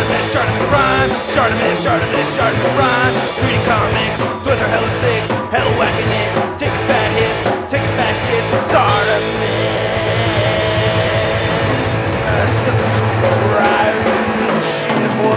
ShartimusPrime. Reading comics, toys are hella sick, hella whacking it, taking bad hits, taking back hits. Subscribe for more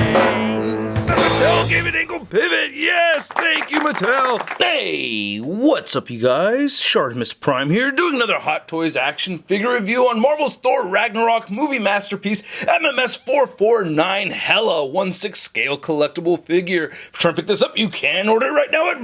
things. Mattel gave it ankle pivot. Yes, thank you, Mattel. Hey, what's up, you guys? ShartimusPrime here, doing another Hot Toys action figure review on Marvel's Thor Ragnarok movie masterpiece, MMS 449 Hela 1/6 scale collectible figure. If you're trying to pick this up, you can order it right now at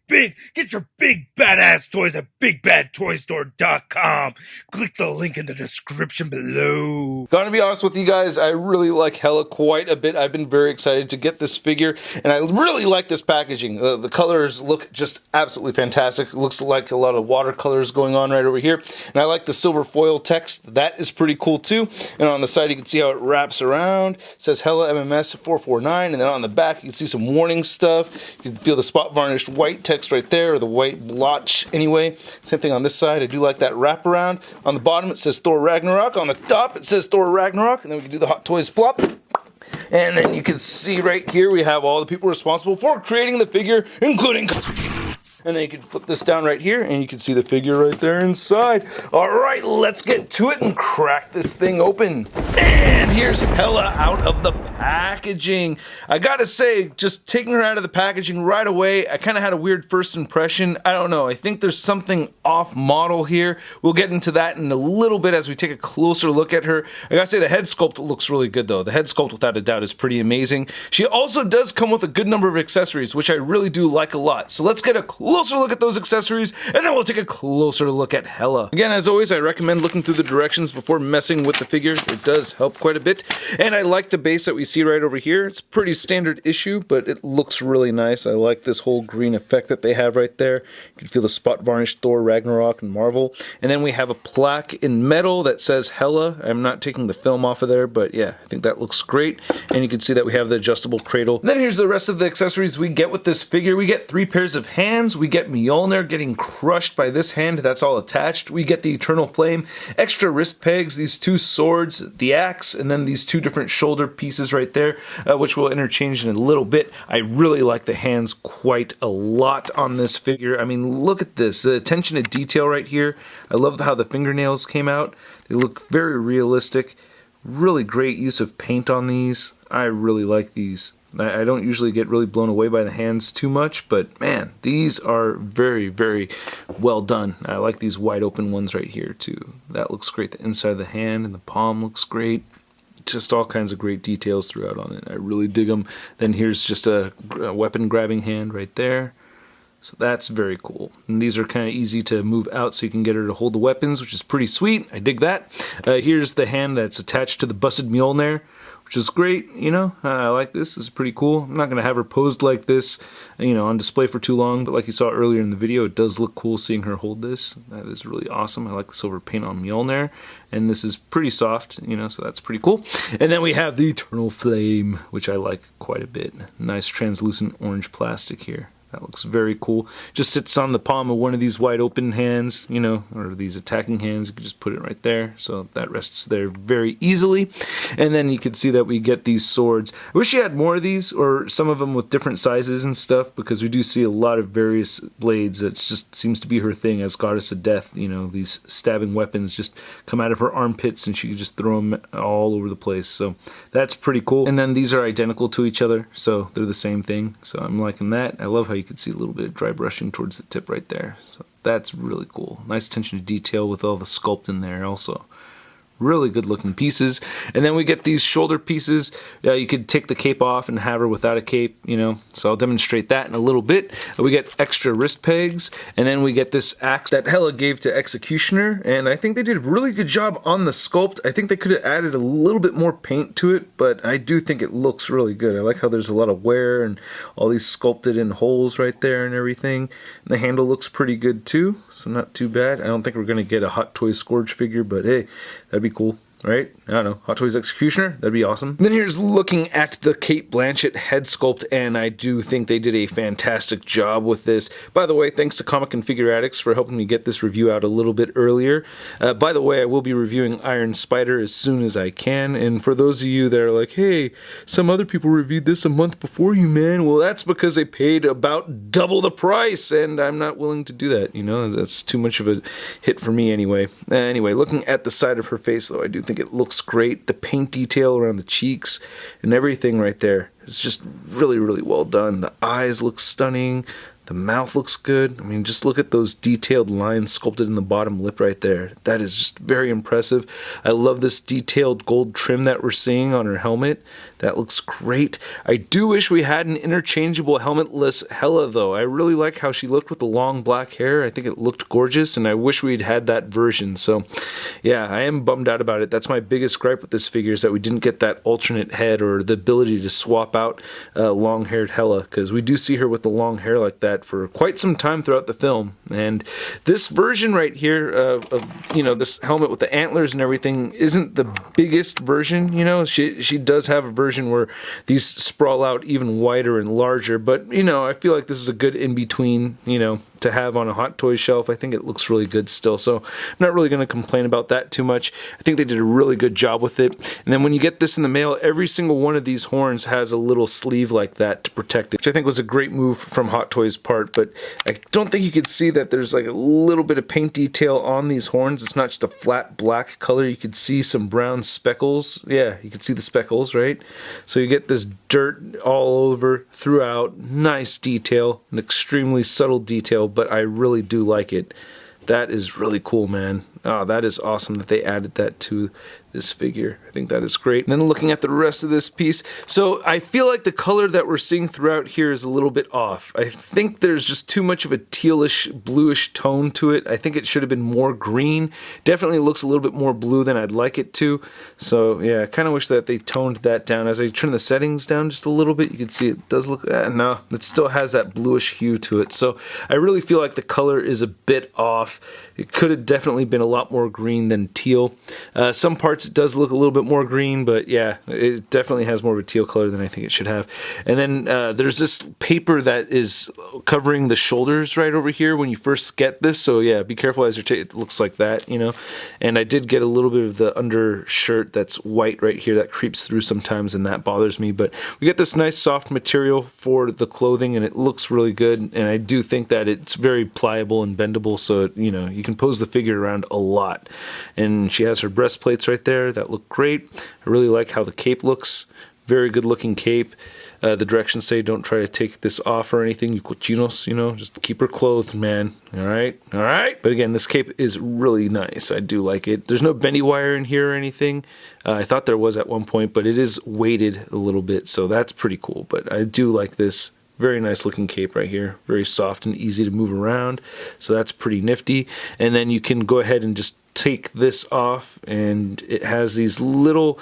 Big. Get your big badass toys at BigBadToyStore.com. Click the link in the description below. Gonna be honest with you guys, I really like Hela quite a bit. I've been very excited to get this figure, and I really like this packaging. The colors look just absolutely fantastic. It looks like a lot of watercolors going on right over here, and I like the silver foil text. That is pretty cool too. And on the side, you can see how it wraps around. It says Hela MMS 449, and then on the back, you can see some warning stuff. You can feel the spot varnished white text right there, or the white blotch anyway. Same thing on this side. I do like that wraparound. On the bottom, it says ThorRagnarok. On the top, it says ThorRagnarok, and then we can do the Hot Toys plop. And then you can see right here, we have all the people responsible for creating the figure, including... And then you can flip this down right here, and you can see the figure right there inside. All right, let's get to it and crack this thing open. And here's Hela out of the packaging. I gotta say, just taking her out of the packaging right away, I kind of had a weird first impression. I don't know, I think there's something off model here. We'll get into that in a little bit as we take a closer look at her. I gotta say, the head sculpt looks really good though. The head sculpt, without a doubt, is pretty amazing. She also does come with a good number of accessories, which I really do like a lot. So let's get a closer look at those accessories, and then we'll take a closer look at Hela. Again, as always, I recommend looking through the directions before messing with the figure. It does help quite a bit. And I like the base that we see right over here. It's pretty standard issue, but it looks really nice. I like this whole green effect that they have right there. You can feel the spot varnished Thor, Ragnarok, and Marvel. And then we have a plaque in metal that says Hela. I'm not taking the film off of there, but yeah, I think that looks great. And you can see that we have the adjustable cradle. And then here's the rest of the accessories we get with this figure. We get 3 pairs of hands. We get Mjolnir getting crushed by this hand. That's all attached. We get the Eternal Flame, extra wrist pegs, these 2 swords, the axe, and then these 2 different shoulder pieces right there, which we'll interchange in a little bit. I really like the hands quite a lot on this figure. I mean, look at this. The attention to detail right here. I love how the fingernails came out. They look very realistic. Really great use of paint on these. I really like these. I don't usually get really blown away by the hands too much, but man, these are very, very well done. I like these wide open ones right here too. That looks great. The inside of the hand and the palm looks great. Just all kinds of great details throughout on it. I really dig them. Then here's just a weapon grabbing hand right there. So that's very cool. And these are kind of easy to move out so you can get her to hold the weapons, which is pretty sweet. I dig that. Here's the hand that's attached to the busted Mjolnir, which is great, you know. I like this. This is pretty cool. I'm not going to have her posed like this, you know, on display for too long, but like you saw earlier in the video, it does look cool seeing her hold this. That is really awesome. I like the silver paint on Mjolnir, and this is pretty soft, you know, so that's pretty cool. And then we have the Eternal Flame, which I like quite a bit. Nice translucent orange plastic here. That looks very cool. Just sits on the palm of one of these wide open hands, you know, or these attacking hands. You can just put it right there. So that rests there very easily. And then you can see that we get these swords. I wish you had more of these, or some of them with different sizes and stuff, because we do see a lot of various blades. That just seems to be her thing as Goddess of Death. You know, these stabbing weapons just come out of her armpits and she can just throw them all over the place. So that's pretty cool. And then these are identical to each other, so they're the same thing. So I'm liking that. I love how you can see a little bit of dry brushing towards the tip right there. So that's really cool. Nice attention to detail with all the sculpt in there also. Really good looking pieces. And then we get these shoulder pieces. You could take the cape off and have her without a cape, you know, so I'll demonstrate that in a little bit. We get extra wrist pegs, and then we get this axe that Hela gave to Executioner, and I think they did a really good job on the sculpt. I think they could have added a little bit more paint to it, but I do think it looks really good. I like how there's a lot of wear and all these sculpted in holes right there and everything. And the handle looks pretty good too, so not too bad. I don't think we're going to get a Hot Toy Scourge figure, but hey, that'd be cool. right? I don't know, Hot Toys Executioner, that'd be awesome. And then here's looking at the Cate Blanchett head sculpt, and I do think they did a fantastic job with this. By the way, thanks to Comic and Figure Addicts for helping me get this review out a little bit earlier. By the way, I will be reviewing Iron Spider as soon as I can, and for those of you that are like, hey, some other people reviewed this a month before you, man, well, that's because they paid about double the price, and I'm not willing to do that, you know, that's too much of a hit for me anyway. Anyway, looking at the side of her face, though, I do think it looks great. The paint detail around the cheeks and everything right there is just really, really well done. The eyes look stunning. The mouth looks good. I mean, just look at those detailed lines sculpted in the bottom lip right there. That is just very impressive. I love this detailed gold trim that we're seeing on her helmet. That looks great. I do wish we had an interchangeable helmetless Hela, though. I really like how she looked with the long black hair. I think it looked gorgeous, and I wish we'd had that version. So, yeah, I am bummed out about it. That's my biggest gripe with this figure, is that we didn't get that alternate head or the ability to swap out long-haired Hela, because we do see her with the long hair like that for quite some time throughout the film. And this version right here of you know, this helmet with the antlers and everything isn't the biggest version. You know, she does have a version where these sprawl out even wider and larger, but you know, I feel like this is a good in-between, you know, to have on a Hot Toys shelf. I think it looks really good still, so I'm not really going to complain about that too much. I think they did a really good job with it. And then when you get this in the mail, every single one of these horns has a little sleeve like that to protect it, which I think was a great move from Hot Toys' part, but I don't think you could see that there's like a little bit of paint detail on these horns. It's not just a flat black color. You could see some brown speckles. Yeah, you could see the speckles, right? So you get this dirt all over throughout. Nice detail, an extremely subtle detail, but I really do like it. That is really cool, man. Oh, that is awesome that they added that to this figure. I think that is great. And then looking at the rest of this piece, so I feel like the color that we're seeing throughout here is a little bit off. I think there's just too much of a tealish, bluish tone to it. I think it should have been more green. Definitely looks a little bit more blue than I'd like it to. So yeah, I kind of wish that they toned that down. As I turn the settings down just a little bit, you can see it does look, no, it still has that bluish hue to it. So I really feel like the color is a bit off. It could have definitely been a lot more green than teal. Some parts it does look a little bit more green, but yeah, it definitely has more of a teal color than I think it should have. And then there's this paper that is covering the shoulders right over here when you first get this, so yeah, be careful as you're it looks like that, you know. And I did get a little bit of the undershirt that's white right here that creeps through sometimes, and that bothers me, but we get this nice soft material for the clothing, and it looks really good, and I do think that it's very pliable and bendable, so you know, you can pose the figure around a lot. And she has her breastplates right there that look great. I really like how the cape looks. Very good looking cape. The directions say don't try to take this off or anything, you cochinos, you know, just keep her clothed, man. Alright? Alright? But again, this cape is really nice. I do like it. There's no bendy wire in here or anything. I thought there was at one point, but it is weighted a little bit, so that's pretty cool. But I do like this. Very nice looking cape right here. Very soft and easy to move around. So that's pretty nifty. And then you can go ahead and just take this off, and it has these little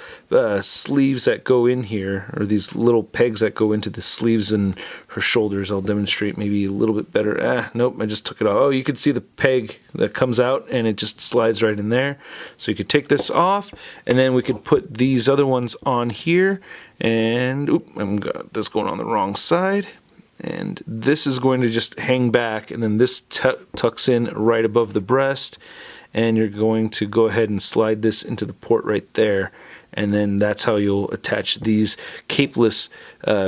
sleeves that go in here, or these little pegs that go into the sleeves and her shoulders. I'll demonstrate maybe a little bit better. Nope, I just took it off. Oh, you can see the peg that comes out, and it just slides right in there. So you could take this off, and then we could put these other ones on here, and oop, I've got this going on the wrong side. And this is going to just hang back, and then this tucks in right above the breast, and you're going to go ahead and slide this into the port right there, and then that's how you'll attach these capeless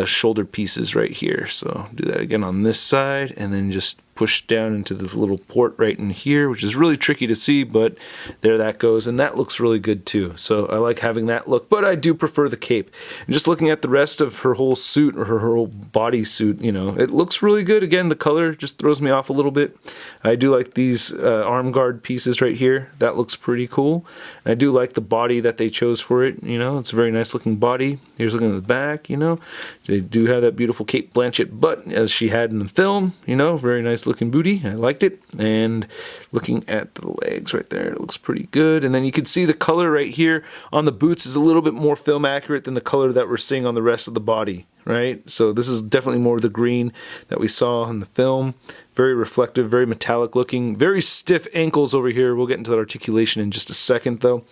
shoulder pieces right here. So do that again on this side, and then just push down into this little port right in here, which is really tricky to see, but there that goes, and that looks really good too. So I like having that look, but I do prefer the cape. And just looking at the rest of her whole suit, or her whole body suit, you know, it looks really good. Again, the color just throws me off a little bit. I do like these arm guard pieces right here. That looks pretty cool. And I do like the body that they chose for it. You know, it's a very nice looking body. Here's looking at the back, you know. They do have that beautiful Cate Blanchett butt as she had in the film, you know, very nice looking booty. I liked it. And looking at the legs right there, it looks pretty good. And then you can see the color right here on the boots is a little bit more film accurate than the color that we're seeing on the rest of the body right? So this is definitely more of the green that we saw in the film. Very reflective, very metallic looking, very stiff ankles over here. We'll get into that articulation in just a second though.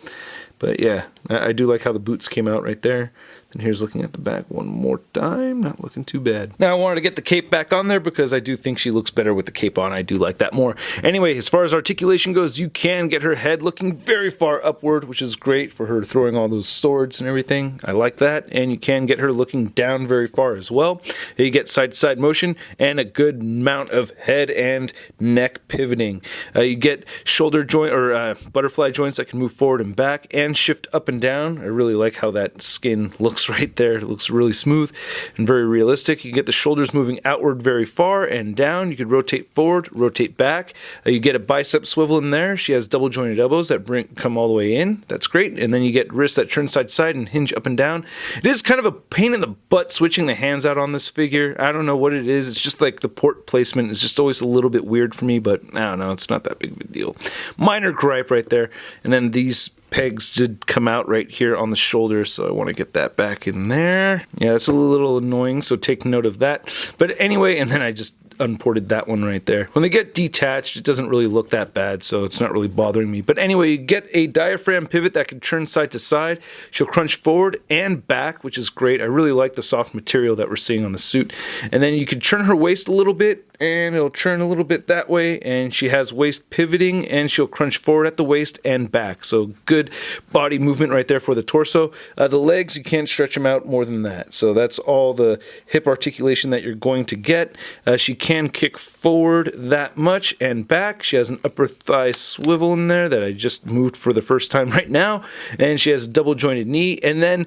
But yeah, I do like how the boots came out right there. And here's looking at the back one more time. Not looking too bad. Now I wanted to get the cape back on there because I do think she looks better with the cape on. I do like that more. Anyway, as far as articulation goes, you can get her head looking very far upward, which is great for her throwing all those swords and everything. I like that. And you can get her looking down very far as well. You get side-to-side motion and a good amount of head and neck pivoting. You get shoulder joint or butterfly joints that can move forward and back and shift up and down. I really like how that skin looks right there. It looks really smooth and very realistic. You get the shoulders moving outward very far and down. You could rotate forward, rotate back. You get a bicep swivel in there. She has double jointed elbows that come all the way in. That's great. And then you get wrists that turn side to side and hinge up and down. It is kind of a pain in the butt switching the hands out on this figure. I don't know what it is. It's just like the port placement is just always a little bit weird for me, but I don't know. It's not that big of a deal. Minor gripe right there. And then these pegs did come out right here on the shoulder, so I want to get that back in there. Yeah, it's a little annoying, so take note of that. But anyway, and then I just unported that one right there. When they get detached, it doesn't really look that bad, so it's not really bothering me. But anyway, you get a diaphragm pivot that can turn side to side. She'll crunch forward and back, which is great. I really like the soft material that we're seeing on the suit. And then you can turn her waist a little bit, and it'll turn a little bit that way, and she has waist pivoting, and she'll crunch forward at the waist and back. So good body movement right there for the torso. The legs, you can't stretch them out more than that. So that's all the hip articulation that you're going to get. She can kick forward that much and back. She has an upper thigh swivel in there that I just moved for the first time right now, and she has a double jointed knee. And then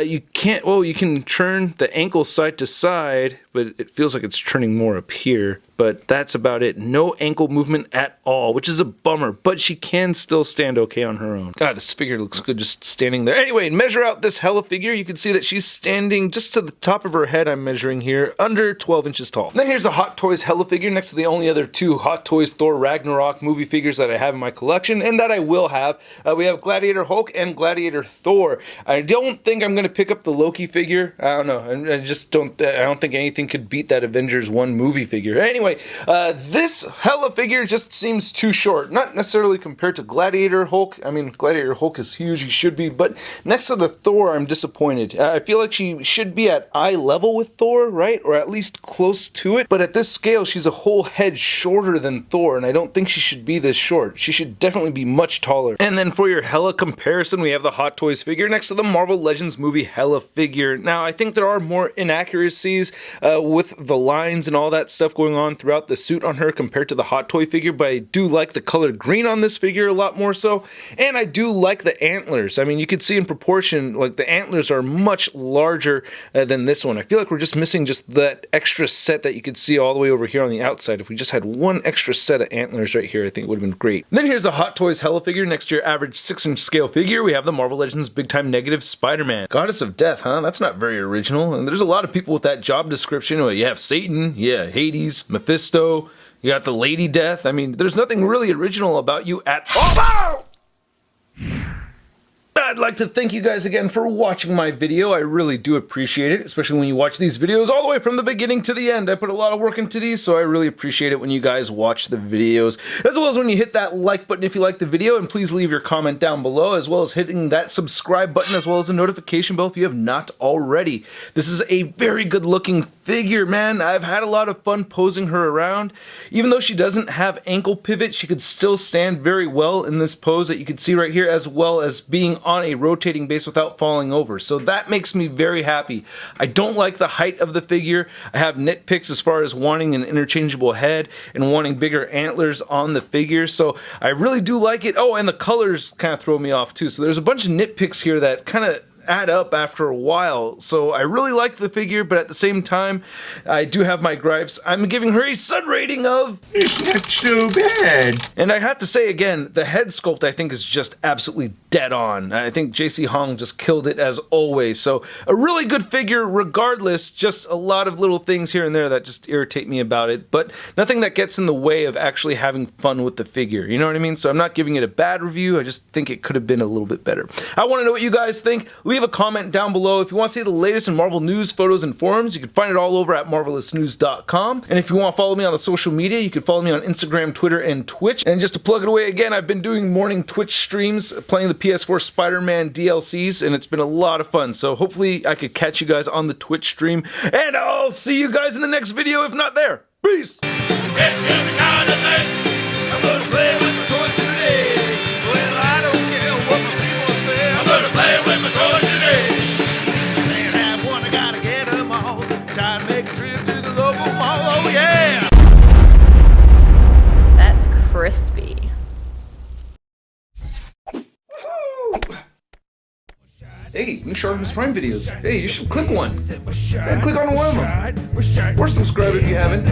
you can turn the ankle side to side, but it feels like it's turning more up here. But that's about it. No ankle movement at all, which is a bummer, but she can still stand okay on her own. God, this figure looks good just standing there. Anyway, measure out this Hela figure. You can see that she's standing just to the top of her head. I'm measuring here, under 12 inches tall. Then here's a Hot Toys Hela figure next to the only other two Hot Toys Thor Ragnarok movie figures that I have in my collection, and that I will have. We have Gladiator Hulk and Gladiator Thor. I don't think I'm going to pick up the Loki figure. I don't know. I don't think anything could beat that Avengers 1 movie figure. Anyway, this Hela figure just seems too short. Not necessarily compared to Gladiator Hulk. I mean, Gladiator Hulk is huge, he should be, but next to the Thor, I'm disappointed. I feel like she should be at eye level with Thor, right? Or at least close to it. But at this scale, she's a whole head shorter than Thor, and I don't think she should be this short. She should definitely be much taller. And then for your Hela comparison, we have the Hot Toys figure next to the Marvel Legends movie Hela figure. Now, I think there are more inaccuracies with the lines and all that stuff going on throughout the suit on her compared to the Hot Toy figure, but I do like the colored green on this figure a lot more so, and I do like the antlers. I mean, you can see in proportion, like the antlers are much larger than this one. I feel like we're just missing just that extra set that you could see all the way over here on the outside. If we just had one extra set of antlers right here, I think it would have been great. And then here's a Hot Toys Hela figure next to your average 6-inch scale figure. We have the Marvel Legends Big Time Negative Spider-Man. Goddess of Death, huh? That's not very original. And there's a lot of people with that job description. Well, you have Satan, yeah, Hades, Mephisto, you got the Lady Death. I mean, there's nothing really original about you at all. I'd like to thank you guys again for watching my video. I really do appreciate it, especially when you watch these videos all the way from the beginning to the end. I put a lot of work into these, so I really appreciate it when you guys watch the videos, as well as when you hit that like button if you like the video, and please leave your comment down below, as well as hitting that subscribe button, as well as the notification bell if you have not already. This is a very good looking figure, man. I've had a lot of fun posing her around. Even though she doesn't have ankle pivot, she could still stand very well in this pose that you can see right here, as well as being on a rotating base without falling over. So that makes me very happy. I don't like the height of the figure. I have nitpicks as far as wanting an interchangeable head and wanting bigger antlers on the figure. So I really do like it. Oh, and the colors kind of throw me off too. So there's a bunch of nitpicks here that kind of add up after a while. So I really like the figure, but at the same time, I do have my gripes. I'm giving her a Sun rating of... It's not so bad. And I have to say again, the head sculpt I think is just absolutely dead on. I think JC Hong just killed it as always. So a really good figure regardless, just a lot of little things here and there that just irritate me about it, but nothing that gets in the way of actually having fun with the figure. You know what I mean? So I'm not giving it a bad review. I just think it could have been a little bit better. I want to know what you guys think. Leave leave a comment down below. If you want to see the latest in Marvel news, photos, and forums, you can find it all over at marvelousnews.com. And if you want to follow me on the social media, you can follow me on Instagram, Twitter, and Twitch. And just to plug it away again, I've been doing morning Twitch streams playing the PS4 Spider-Man DLCs, and it's been a lot of fun. So hopefully I could catch you guys on the Twitch stream, and I'll see you guys in the next video, if not there. Peace! I'm gonna play with my toys today. Well, I don't care what my people say. I'm gonna play with my toys today. Can't have one, I gotta get them all. Time to make a trip to the local mall. Oh yeah! That's crispy. Hey, new ShartimusPrime videos. Hey, you should click one. Yeah, click on one of them. Or subscribe if you haven't.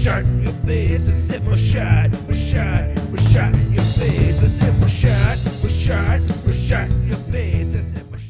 Your face, a simple shot. We're shot in your face, a simple shot.